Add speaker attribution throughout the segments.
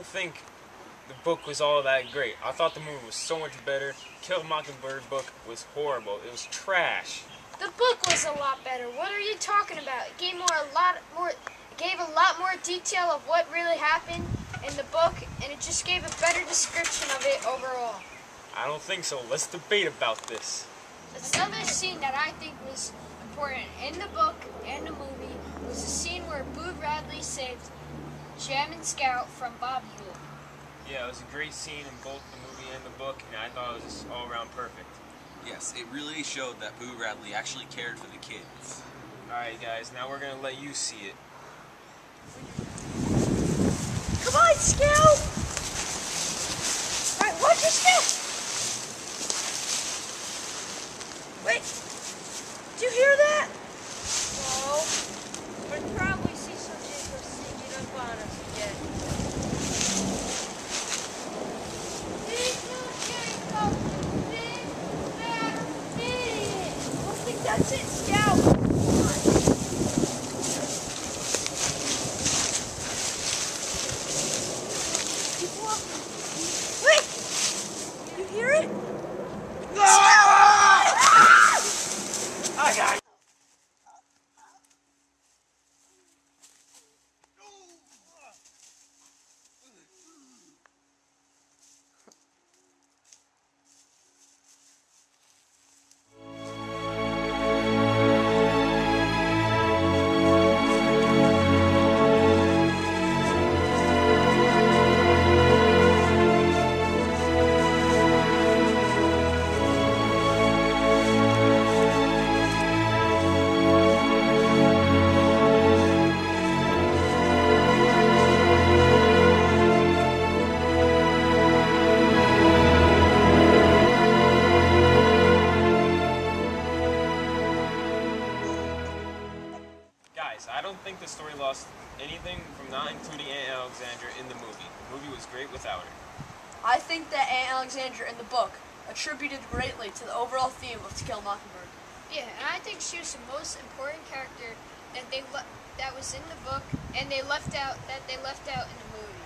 Speaker 1: think the book was all that great. I thought the movie was so much better. Kill a Mockingbird book was horrible. It was trash.
Speaker 2: The book was a lot better. What are you talking about? It gave a lot more detail of what really happened in the book, and it just gave a better description of it overall.
Speaker 1: I don't think so. Let's debate about this.
Speaker 2: Another scene that I think was important in the book and the movie was the scene where Boo Radley saved Jem and Scout from Bob Ewell.
Speaker 1: Yeah, it was a great scene in both the movie and the book, and I thought it was just all around perfect.
Speaker 3: Yes, it really showed that Boo Radley actually cared for the kids.
Speaker 1: Alright guys, now we're gonna let you see it.
Speaker 2: Come on, Scout! Alright, watch your step! Wait! Did you hear that?
Speaker 4: No. But probably see some Jacob sneaking up on us again.
Speaker 2: I think that's it, Scout! Wait! You hear it?
Speaker 1: I got it. I don't think the story lost anything from not including Aunt Alexandra in the movie. The movie was great without her.
Speaker 4: I think that Aunt Alexandra in the book attributed greatly to the overall theme of To Kill a Mockingbird.
Speaker 2: Yeah, and I think she was the most important character that was in the book, and they left out in the movie.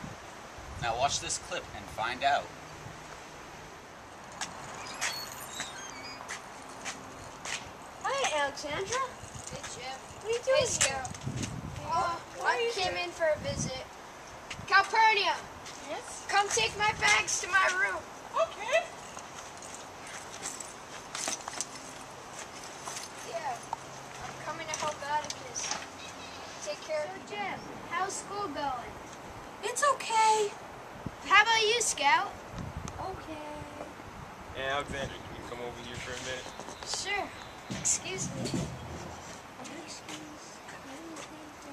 Speaker 3: Now watch this clip and find out.
Speaker 4: Hi, Alexandra.
Speaker 2: Hey, Jem.
Speaker 4: What are you doing?
Speaker 2: Hey, Scout. I came in for a visit. Calpurnia,
Speaker 4: Yes?
Speaker 2: come take my bags to my room.
Speaker 4: Okay.
Speaker 2: Yeah, I'm coming to help Atticus. Take care of you. Jem, how's school going?
Speaker 4: It's okay.
Speaker 2: How about you, Scout?
Speaker 4: Okay.
Speaker 1: Aunt Alexandra, can you come over here for a minute?
Speaker 2: Sure. Excuse me.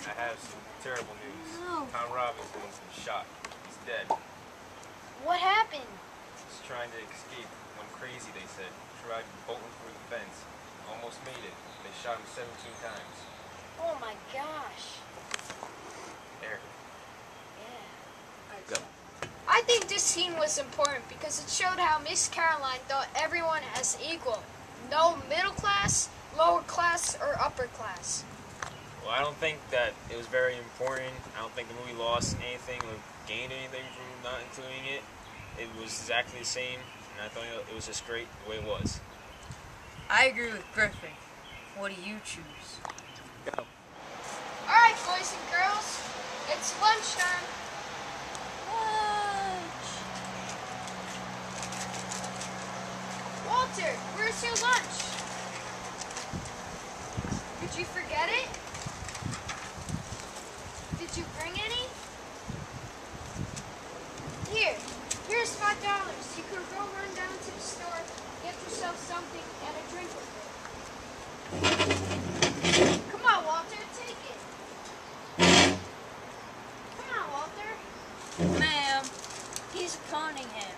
Speaker 1: I have some terrible news.
Speaker 4: No.
Speaker 1: Tom Robinson's been shot. He's dead.
Speaker 2: What happened?
Speaker 1: He's trying to escape. Went crazy, they said. Tried bolting through the fence. Almost made it. They shot him 17 times.
Speaker 2: Oh my gosh.
Speaker 1: There.
Speaker 2: Yeah.
Speaker 3: Go.
Speaker 2: I think this scene was important because it showed how Miss Caroline thought everyone as equal. No middle class, lower class, or upper class.
Speaker 1: Well, I don't think that it was very important. I don't think the movie lost anything or gained anything from not including it. It was exactly the same, and I thought it was just great the way it was.
Speaker 4: I agree with Griffin. What do you choose?
Speaker 1: Go.
Speaker 2: Alright, boys and girls, it's lunchtime.
Speaker 4: Lunch.
Speaker 2: Walter, where's your lunch? Did you forget it? Did you bring any? Here's $5. You could go run down to the store, get yourself something and a drink with it. Come on, Walter, take it. Come on, Walter.
Speaker 4: Ma'am, he's Cunningham.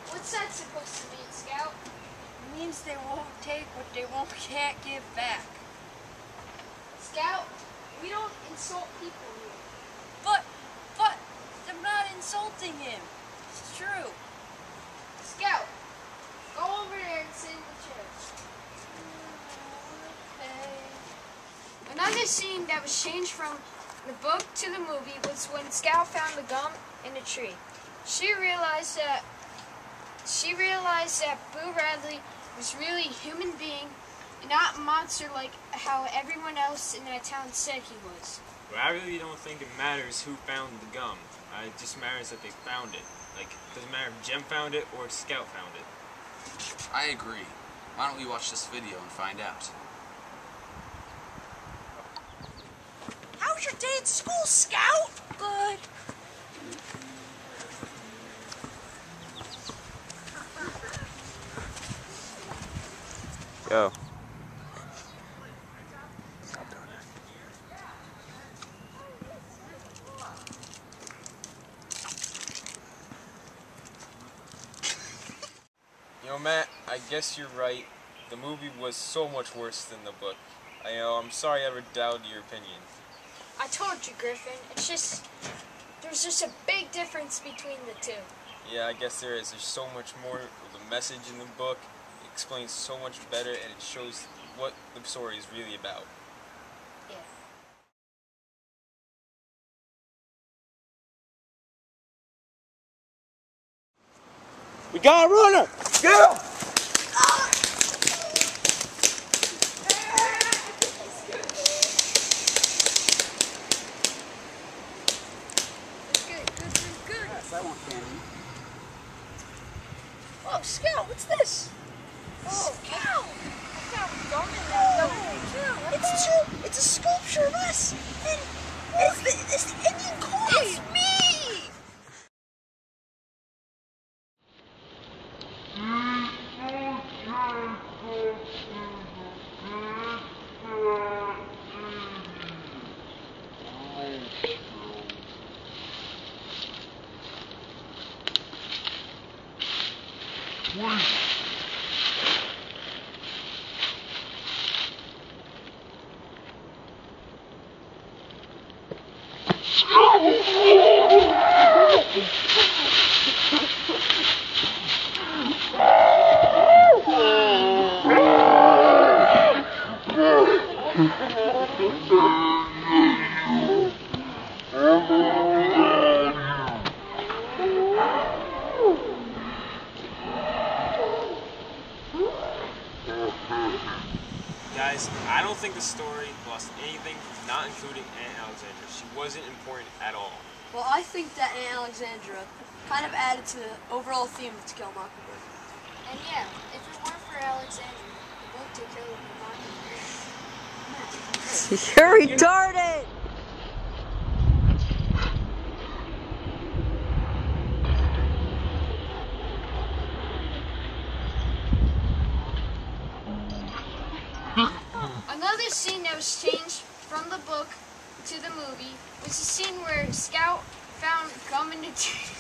Speaker 2: What's that supposed to mean, Scout?
Speaker 4: It means they won't take what they can't give back.
Speaker 2: Scout, we don't insult people here.
Speaker 4: But, I'm not insulting him. It's true.
Speaker 2: Scout, go over there and sit in the chair.
Speaker 4: Okay.
Speaker 2: Another scene that was changed from the book to the movie was when Scout found the gum in a tree. She realized that Boo Radley was really a human being, and not a monster like how everyone else in that town said he was.
Speaker 1: But I really don't think it matters who found the gum. It just matters that they found it. Like, it doesn't matter if Jem found it or if Scout found it.
Speaker 3: I agree. Why don't we watch this video and find out?
Speaker 4: How was your day at school, Scout? Good.
Speaker 1: Yo. You know, Matt, I guess you're right. The movie was so much worse than the book. I'm sorry I ever doubted your opinion.
Speaker 2: I told you, Griffin. There's just a big difference between the two.
Speaker 1: Yeah, I guess there is. There's so much more of the message in the book. It explains so much better, and it shows what the story is really about.
Speaker 2: Yeah.
Speaker 1: We got a runner! Get him!
Speaker 2: Good.
Speaker 5: Yes, I want candy.
Speaker 4: Oh, Scout, what's this?
Speaker 2: Oh,
Speaker 4: Scout!
Speaker 2: I found gum in that too.
Speaker 4: It's a sculpture of us, and it's the Indian corn. It's me.
Speaker 1: Guys, I don't think the story lost anything from not including Aunt Alexandra. She wasn't important at all.
Speaker 4: Well, I think that Aunt Alexandra kind of added to the overall theme of To Kill a Mockingbird.
Speaker 2: And yeah, if it weren't for Alexandria, the book To Kill a Mockingbird.
Speaker 6: You're retarded!
Speaker 2: Another scene that was changed from the book to the movie was the scene where Scout found gum in the tree.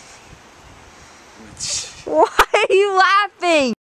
Speaker 6: Why are you laughing?